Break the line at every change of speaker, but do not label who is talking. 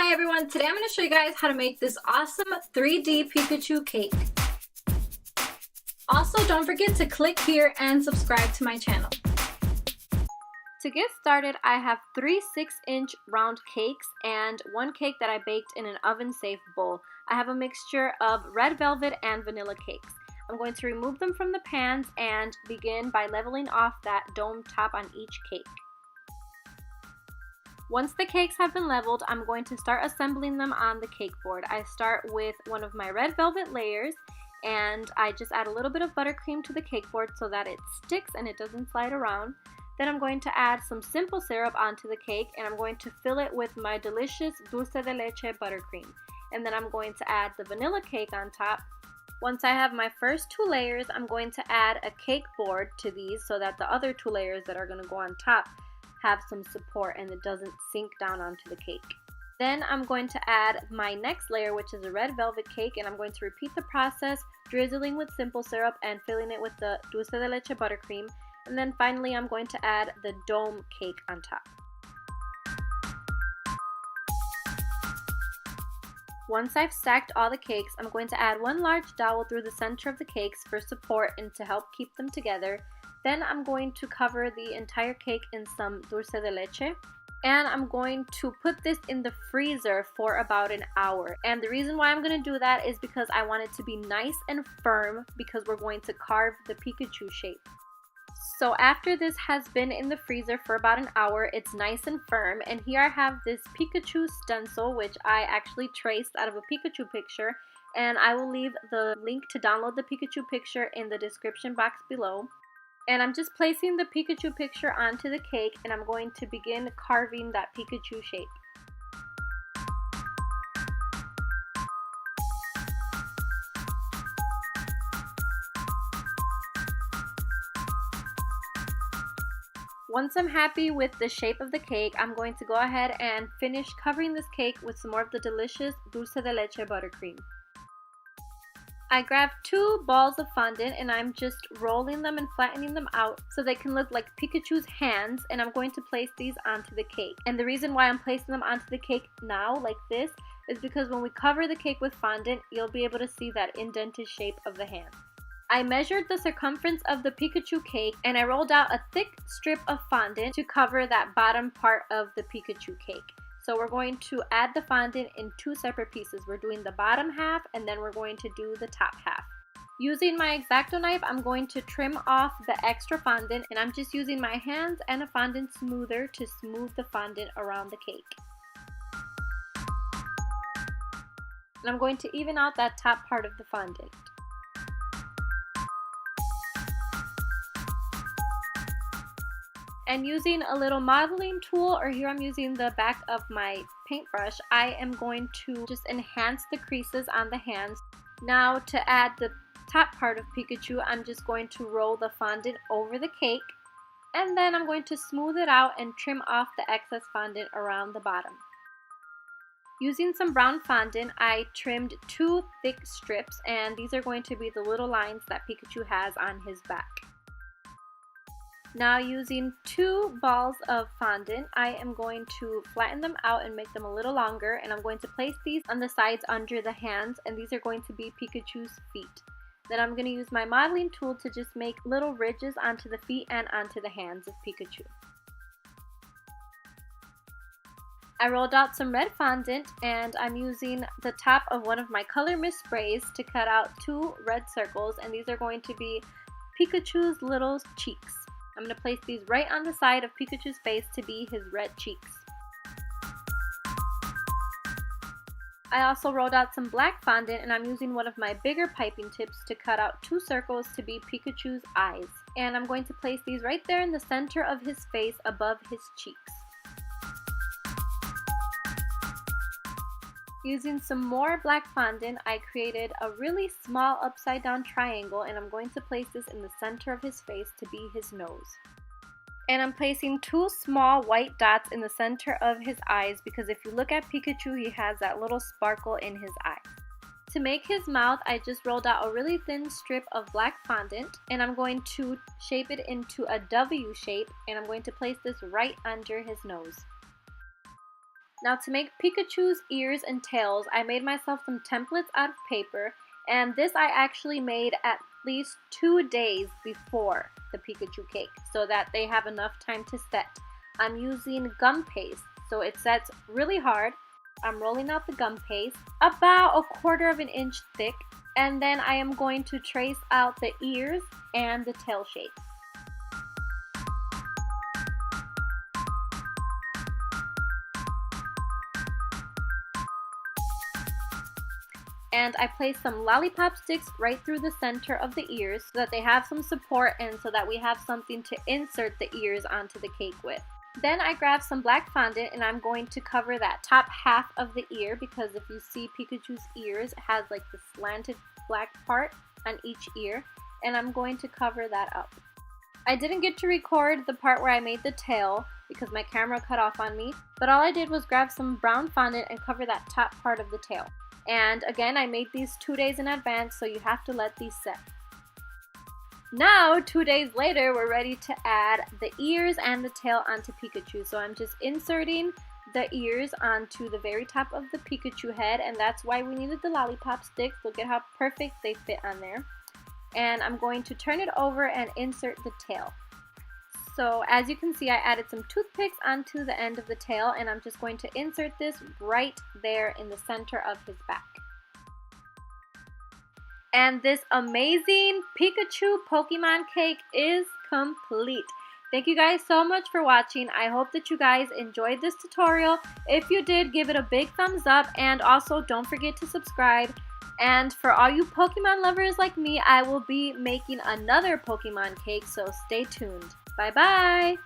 Hi everyone, today I'm going to show you guys how to make this awesome 3D Pikachu cake. Also, don't forget to click here and subscribe to my channel. To get started, I have 3 6-inch round cakes and one cake that I baked in an oven-safe bowl. I have a mixture of red velvet and vanilla cakes. I'm going to remove them from the pans and begin by leveling off that dome top on each cake. Once the cakes have been leveled, I'm going to start assembling them on the cake board. I start with one of my red velvet layers and I just add a little bit of buttercream to the cake board so that it sticks and it doesn't slide around. Then I'm going to add some simple syrup onto the cake and I'm going to fill it with my delicious dulce de leche buttercream. And then I'm going to add the vanilla cake on top. Once I have my first 2 layers, I'm going to add a cake board to these so that the other 2 layers that are going to go on top have some support and it doesn't sink down onto the cake. Then I'm going to add my next layer, which is a red velvet cake, and I'm going to repeat the process, drizzling with simple syrup and filling it with the dulce de leche buttercream. And then finally I'm going to add the dome cake on top. Once I've stacked all the cakes, I'm going to add one large dowel through the center of the cakes for support and to help keep them together. Then I'm going to cover the entire cake in some dulce de leche. And I'm going to put this in the freezer for about an hour. And the reason why I'm going to do that is because I want it to be nice and firm because we're going to carve the Pikachu shape. So after this has been in the freezer for about an hour, it's nice and firm. And here I have this Pikachu stencil, which I actually traced out of a Pikachu picture. And I will leave the link to download the Pikachu picture in the description box below. And I'm just placing the Pikachu picture onto the cake and I'm going to begin carving that Pikachu shape. Once I'm happy with the shape of the cake, I'm going to go ahead and finish covering this cake with some more of the delicious dulce de leche buttercream. I grabbed 2 balls of fondant and I'm just rolling them and flattening them out so they can look like Pikachu's hands, and I'm going to place these onto the cake. And the reason why I'm placing them onto the cake now like this is because when we cover the cake with fondant, you'll be able to see that indented shape of the hand. I measured the circumference of the Pikachu cake and I rolled out a thick strip of fondant to cover that bottom part of the Pikachu cake. So we're going to add the fondant in 2 separate pieces. We're doing the bottom half and then we're going to do the top half. Using my X-Acto knife, I'm going to trim off the extra fondant and I'm just using my hands and a fondant smoother to smooth the fondant around the cake. And I'm going to even out that top part of the fondant. And using a little modeling tool, or here I'm using the back of my paintbrush, I am going to just enhance the creases on the hands. Now to add the top part of Pikachu, I'm just going to roll the fondant over the cake. And then I'm going to smooth it out and trim off the excess fondant around the bottom. Using some brown fondant, I trimmed 2 thick strips, and these are going to be the little lines that Pikachu has on his back. Now using 2 balls of fondant, I am going to flatten them out and make them a little longer, and I'm going to place these on the sides under the hands, and these are going to be Pikachu's feet. Then I'm going to use my modeling tool to just make little ridges onto the feet and onto the hands of Pikachu. I rolled out some red fondant and I'm using the top of one of my color mist sprays to cut out 2 red circles, and these are going to be Pikachu's little cheeks. I'm going to place these right on the side of Pikachu's face to be his red cheeks. I also rolled out some black fondant and I'm using one of my bigger piping tips to cut out 2 circles to be Pikachu's eyes. And I'm going to place these right there in the center of his face above his cheeks. Using some more black fondant, I created a really small upside down triangle and I'm going to place this in the center of his face to be his nose. And I'm placing 2 small white dots in the center of his eyes because if you look at Pikachu, he has that little sparkle in his eye. To make his mouth, I just rolled out a really thin strip of black fondant and I'm going to shape it into a W shape and I'm going to place this right under his nose. Now to make Pikachu's ears and tails, I made myself some templates out of paper, and this I actually made at least 2 days before the Pikachu cake so that they have enough time to set. I'm using gum paste, so it sets really hard. I'm rolling out the gum paste about 1/4 of an inch thick, and then I am going to trace out the ears and the tail shape. And I placed some lollipop sticks right through the center of the ears so that they have some support and so that we have something to insert the ears onto the cake with. Then I grabbed some black fondant and I'm going to cover that top half of the ear, because if you see Pikachu's ears, it has like the slanted black part on each ear, and I'm going to cover that up. I didn't get to record the part where I made the tail because my camera cut off on me, but all I did was grab some brown fondant and cover that top part of the tail. And again, I made these 2 days in advance, so you have to let these set. Now, 2 days later, we're ready to add the ears and the tail onto Pikachu. So I'm just inserting the ears onto the very top of the Pikachu head, and that's why we needed the lollipop sticks. Look at how perfect they fit on there. And I'm going to turn it over and insert the tail. So as you can see, I added some toothpicks onto the end of the tail, and I'm just going to insert this right there in the center of his back. And this amazing Pikachu Pokemon cake is complete. Thank you guys so much for watching. I hope that you guys enjoyed this tutorial. If you did, give it a big thumbs up, and also don't forget to subscribe. And for all you Pokemon lovers like me, I will be making another Pokemon cake, so stay tuned. Bye bye!